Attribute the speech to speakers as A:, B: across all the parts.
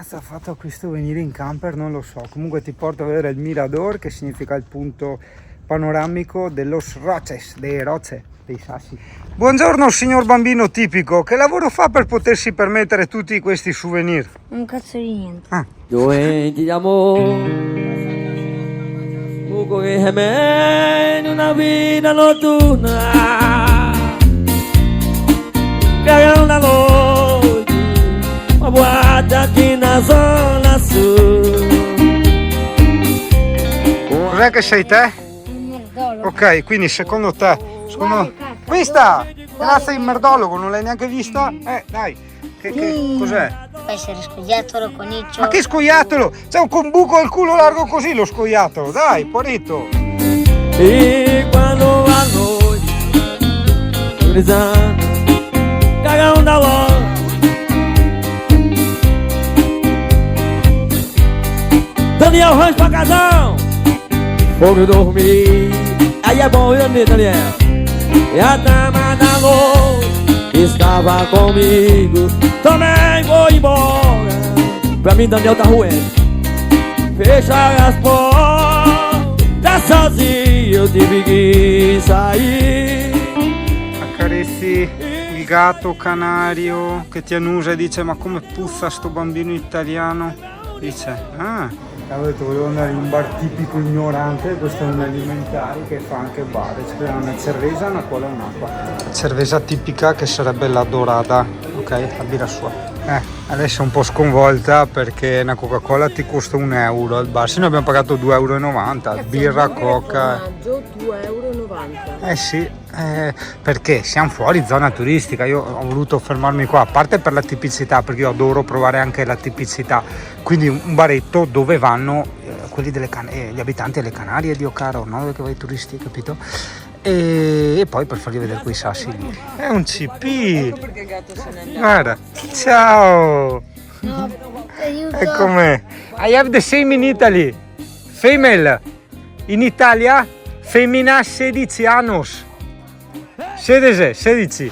A: cazzo ha fatto a questo venire in camper? Non lo so. Comunque ti porto a vedere il Mirador, che significa il punto panoramico dello Roches, dei Roche, dei Sassi. Buongiorno signor bambino tipico, che lavoro fa per potersi permettere tutti questi souvenir?
B: Un cazzo di niente.
C: Doenti d'amore, buco che in una vita notturna, che una notte, ma guardati una sola su.
A: Cos'è che sei te?
B: Un merdolo.
A: Ok, quindi secondo te, questa razza di merdologo non l'hai neanche vista? Dai, che cos'è?
B: Può essere scoiattolo, coniccio.
A: Ma che scoiattolo? C'è un buco al culo largo così lo scoiattolo, dai, porito.
C: E quando a noi, risando, caga una volta. Daniel Rancho pra casão, fogo dormir, aí é bom eu italiano. E a dama da noite estava comigo, também vou embora. Pra mim Daniel tá ruim. Fechar as portas sozinho, eu tive que sair.
A: Accarezzi il gatto canario che ti annusa e dice: ma come puzza sto bambino italiano? Dice: avevo detto volevo andare in un bar tipico ignorante, questo è un alimentare che fa anche bar, c'è una cerveza, una cola e un'acqua. La cerveza tipica che sarebbe la dorata, ok? La birra sua. Adesso è un po' sconvolta perché una Coca-Cola ti costa €1 al bar, se noi abbiamo pagato €2,90, birra, coca.
D: 2,90 €.
A: Sì, perché siamo fuori zona turistica, io ho voluto fermarmi qua, a parte per la tipicità, perché io adoro provare anche la tipicità, quindi un baretto dove vanno quelli gli abitanti delle Canarie, Dio caro, no? Dove vai i turisti, capito? E poi per fargli vedere quei sassi lì. È un CP!
D: Ecco perché il gatto se n'è andato.
A: Guarda, ciao!
B: No, aiuto.
A: Eccomi! I have the same in Italy, female, in Italia, femmina 16 annos. 16.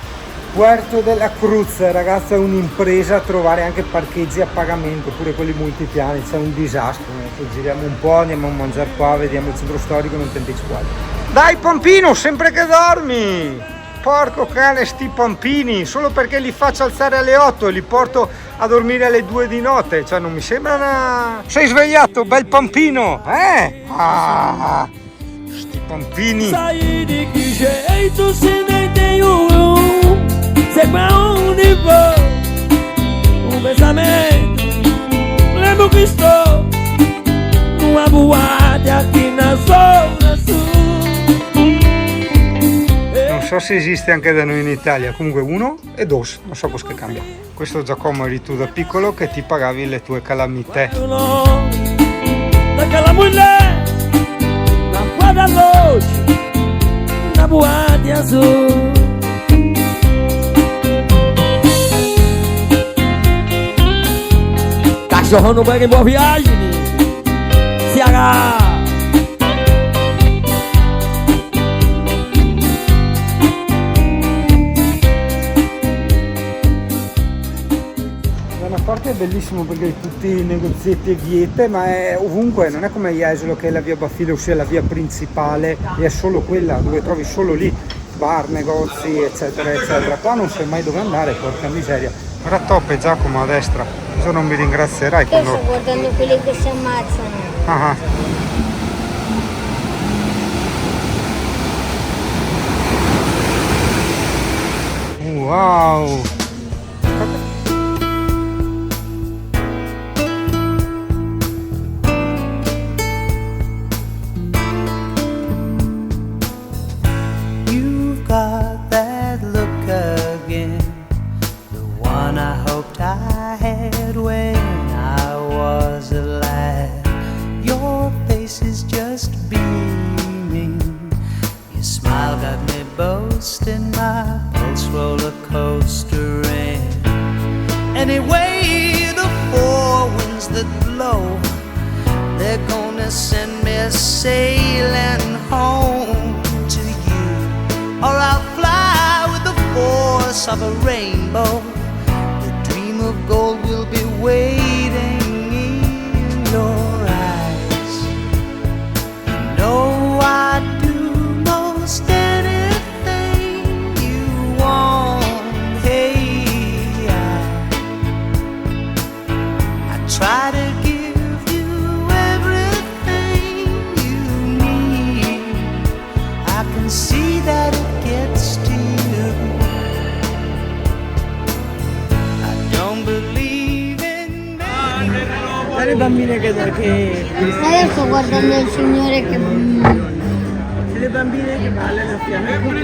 A: Puerto della Cruz, ragazzi, è un'impresa trovare anche parcheggi a pagamento, pure quelli multipiani, c'è un disastro. Giriamo un po', andiamo a mangiare qua, vediamo il centro storico, non tempi quadri. Dai Pampino, sempre che dormi! Porco cane sti pampini, solo perché li faccio alzare alle 8 e li porto a dormire alle 2 di notte, cioè non mi sembra una... Sei svegliato, bel pampino, sti pampini!
C: Sair de que jeito se nem tenho eu? Sei pra onde vou? Pensamento, lembro que estou numa boate aqui na zona sul.
A: Non so se esiste anche da noi in Italia, comunque 1 e 2, non so cosa cambia. Questo Giacomo eri tu da piccolo che ti pagavi le tue calamità.
C: Daquela mulher na quadra noite na boate azul. Cachorro no banho em boa viagem, Ceará.
A: Da una parte è bellissimo perché tutti i negozietti e viette, ma è ovunque, non è come Jesolo che è la via Baffile, ossia la via principale, e è solo quella dove trovi solo lì bar, negozi, eccetera, eccetera. Qua non sai mai dove andare, porca miseria. Ora toppe Giacomo a destra, tu non mi ringrazierai
B: Io
A: quando...
B: sto guardando quelli che si ammazzano.
A: Ah. Wow!
E: You've got that look again, the one I hoped I had when I was alive. Your face is just beaming, your smile got me boasting, my pulse roller coastering. Anyway, the four winds that blow, they're gonna send me sailing home to you, or I'll fly with the force of a rainbow. The dream of gold will be waiting
D: le bambine che
B: Io sto guardando il signore che...
D: le bambine che ballano a fianco.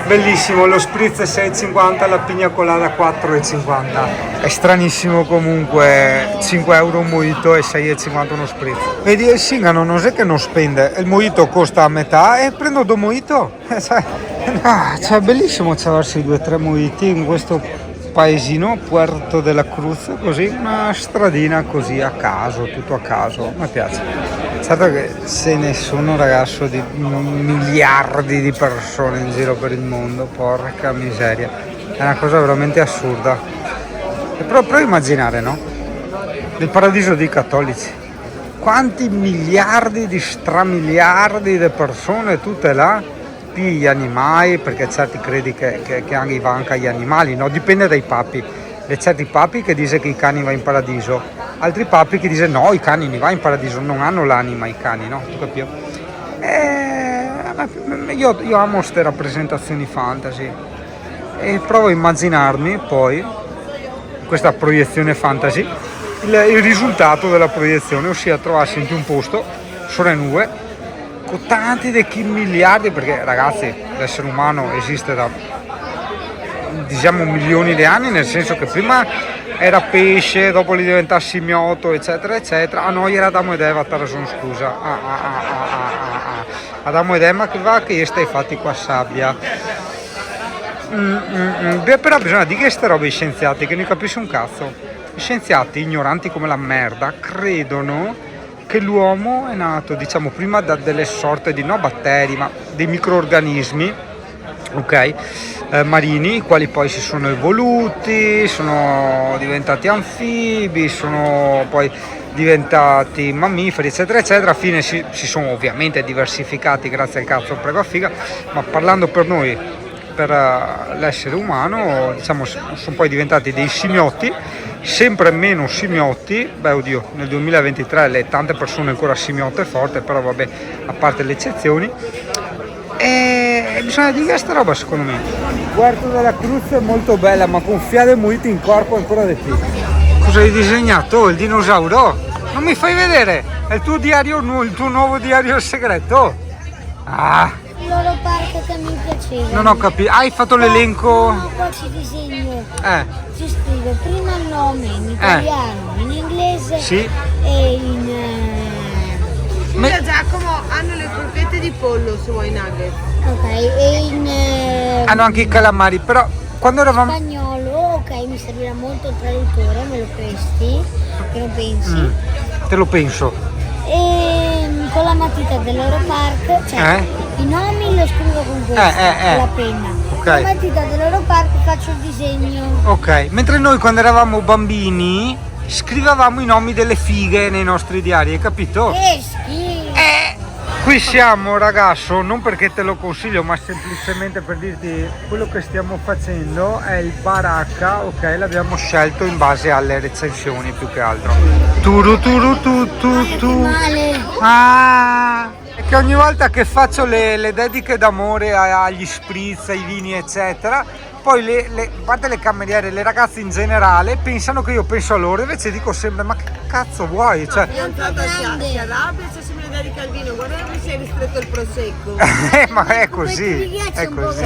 A: Bellissimo, lo spritz 6,50, la pigna colada 4,50. È stranissimo comunque, 5 euro un mojito e 6,50 uno spritz. Vedi, il Singano non è che non spende, il mojito costa a metà e prendo 2 mojito. Cioè, bellissimo aversi 2 o 3 mojiti in questo paesino, Puerto de la Cruz, così, una stradina così a caso, tutto a caso, mi piace. Certo che ce ne sono, ragazzo, di miliardi di persone in giro per il mondo, porca miseria, è una cosa veramente assurda. E però prova a immaginare, no? Il paradiso dei cattolici, quanti miliardi di stramiliardi di persone, tutte là, gli animali, perché certi credi che anche va anche agli animali, no? Dipende dai papi. C'è certi papi che dice che i cani vanno in paradiso, altri papi che dice no, i cani non vanno in paradiso, non hanno l'anima i cani, no? Tu capisci? Io amo queste rappresentazioni fantasy e provo a immaginarmi poi questa proiezione fantasy, il risultato della proiezione, ossia trovarsi in un posto sulle nuvole con tanti di miliardi, perché ragazzi l'essere umano esiste da diciamo milioni di anni, nel senso che prima era pesce, dopo li diventa simiotto, eccetera eccetera. Ah no, era Adamo ed Eva, sono scusa. Adamo ed Eva che va, che stai fatti qua sabbia. Beh, però bisogna dire che queste robe i scienziati che ne capiscono un cazzo. Gli scienziati, ignoranti come la merda, credono che l'uomo è nato, diciamo, prima da delle sorte di, no batteri, ma dei microrganismi, ok, marini, i quali poi si sono evoluti, sono diventati anfibi, sono poi diventati mammiferi, eccetera eccetera. Alla fine si sono ovviamente diversificati grazie al cazzo prego a figa, ma parlando per noi, per l'essere umano, diciamo, sono poi diventati dei simbiotti, sempre meno simbiotti. Beh, oddio, nel 2023 tante persone ancora simbiotte forte, però vabbè, a parte le eccezioni. E bisogna dire questa roba, secondo me. Puerto della Cruz è molto bella, ma con fiade muite in corpo ancora di più. Cosa hai disegnato? Il dinosauro? Non mi fai vedere? È il tuo diario, il tuo nuovo diario segreto? Ah!
B: Il loro parco che mi piaceva.
A: Non ho capito. Hai fatto l'elenco?
B: No, qua ci disegno. Ci scrivo prima il nome in italiano, in inglese
A: sì.
B: E in...
D: Scusa Giacomo, hanno le polpette di pollo se vuoi nuggets.
B: Ok, e in...
A: hanno anche i calamari, però quando eravamo...
B: spagnolo, ok, mi servirà molto il traduttore, me lo presti? Che lo pensi?
A: Te lo penso.
B: E con la matita dell'Europark, cioè i nomi lo scrivo con questo, con la penna.
A: Okay.
B: Con la matita dell'Europark faccio il disegno.
A: Ok, mentre noi quando eravamo bambini scrivevamo i nomi delle fighe nei nostri diari, hai capito?
B: Che schifo!
A: Qui siamo, ragazzo, non perché te lo consiglio, ma semplicemente per dirti quello che stiamo facendo è il baracca, ok? L'abbiamo scelto in base alle recensioni più che altro. Turu turu tu tu tu.
B: Male.
A: Ah! È che ogni volta che faccio le dediche d'amore agli spritz, ai vini, eccetera, poi a parte le cameriere, le ragazze in generale pensano che io penso a loro, invece dico sempre ma che cazzo vuoi? Cioè...
D: È entrata si arrabbia se si me ne dedica al vino, guarda che si è ristretto il prosecco.
A: Ma è così, è così.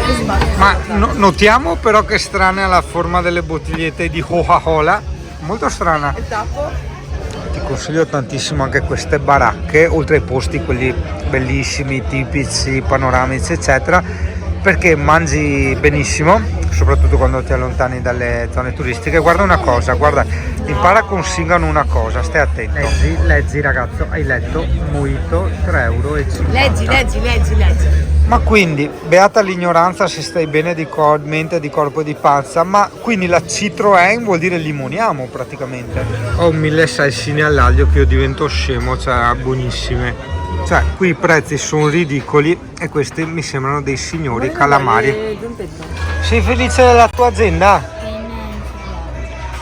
A: Ma notiamo però che strana la forma delle bottigliette di Coca-Cola, molto strana.
D: Il tappo?
A: Ti consiglio tantissimo anche queste baracche, oltre ai posti quelli bellissimi, tipici, panoramici eccetera, perché mangi benissimo, soprattutto quando ti allontani dalle zone turistiche. Guarda una cosa, guarda, impara con Singano una cosa, stai attento. Leggi ragazzo, hai letto, mojito 3,50 €.
D: Leggi.
A: Ma quindi, beata l'ignoranza se stai bene di mente, di corpo e di panza, ma quindi la Citroën vuol dire limoniamo praticamente. Ho 1000 salsine all'aglio che io divento scemo, cioè buonissime. Cioè, qui i prezzi sono ridicoli e questi mi sembrano dei signori calamari. Sei felice della tua azienda?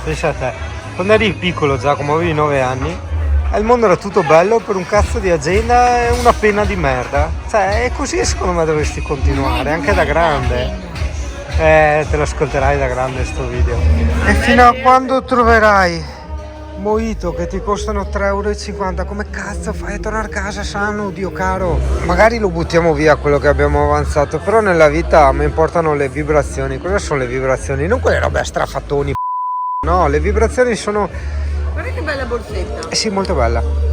A: Pensa a te, quando eri piccolo Giacomo, avevi 9 anni, e il mondo era tutto bello, per un cazzo di azienda è una pena di merda. Cioè, è così secondo me dovresti continuare, anche da grande. Te lo ascolterai da grande sto video. E fino a quando troverai mojito che ti costano 3,50 €, come cazzo fai a tornare a casa sano, Dio caro? Magari lo buttiamo via quello che abbiamo avanzato, però nella vita a me importano le vibrazioni. Cosa sono le vibrazioni? Non quelle robe a strafattoni, no, le vibrazioni sono...
D: Guarda che bella borsetta.
A: Sì, molto bella.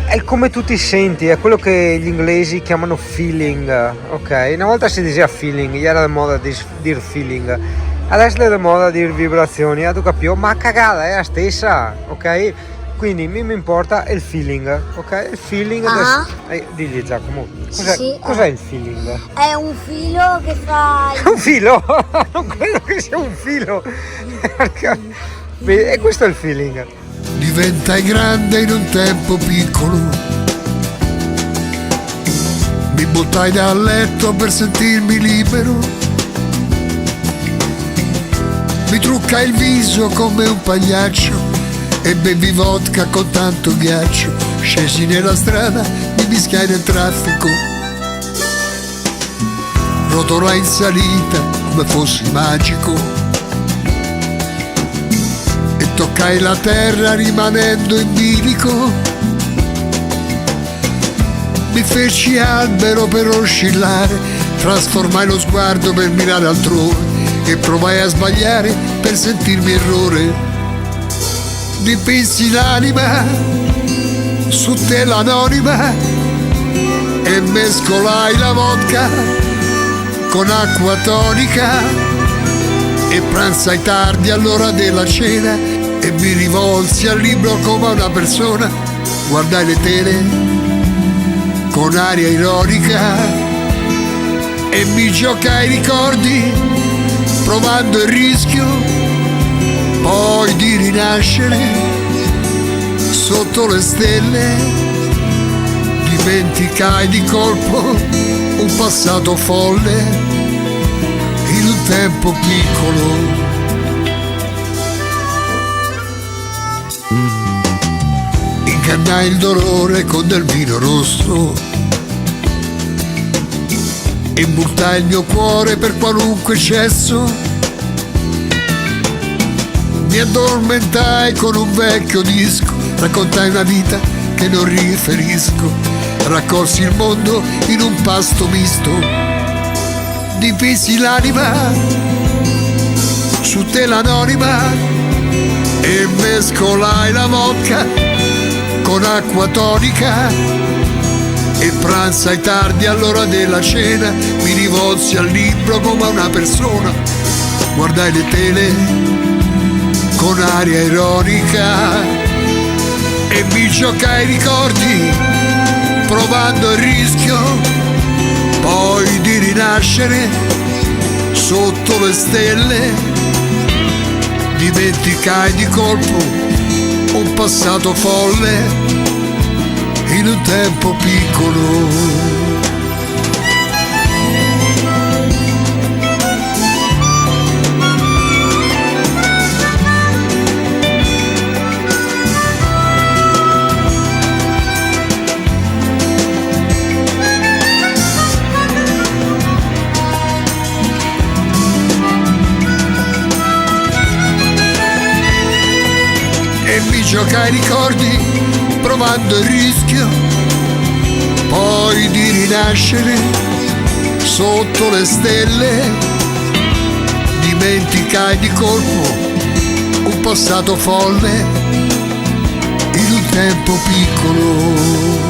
A: È come tu ti senti, è quello che gli inglesi chiamano feeling, ok? Una volta si diceva feeling, era di moda dire feeling, adesso è di moda dire vibrazioni, tu capivo? Ma cagata è la stessa, ok? Quindi mi importa il feeling, ok? Il feeling digli Giacomo, cos'è il feeling?
B: È un filo che fa...
A: Un filo? Non credo che sia un filo. E questo è il feeling.
F: Diventai grande in un tempo piccolo, mi buttai dal letto per sentirmi libero, mi truccai il viso come un pagliaccio e bevi vodka con tanto ghiaccio, scesi nella strada, mi mischiai nel traffico, rotolai in salita come fossi magico, toccai la terra rimanendo in bilico, mi feci albero per oscillare, trasformai lo sguardo per mirare altrove e provai a sbagliare per sentirmi errore. Dipinsi l'anima su tela anonima e mescolai la vodka con acqua tonica e pranzai tardi all'ora della cena e mi rivolsi al libro come a una persona, guardai le tele con aria ironica e mi giocai i ricordi provando il rischio poi di rinascere sotto le stelle, dimenticai di colpo un passato folle in un tempo piccolo. Ingannai il dolore con del vino rosso e multai il mio cuore per qualunque eccesso. Mi addormentai con un vecchio disco, raccontai una vita che non riferisco, raccolsi il mondo in un pasto misto, dipinsi l'anima su tela anonima e mescolai la vodka con acqua tonica e pranzai tardi all'ora della cena, mi rivolsi al libro come a una persona, guardai le tele con aria ironica e mi giocai i ricordi provando il rischio poi di rinascere sotto le stelle, dimenticai di colpo un passato folle in un tempo piccolo. Mi giocai i ricordi provando il rischio poi di rinascere sotto le stelle, dimenticai di colpo un passato folle in un tempo piccolo.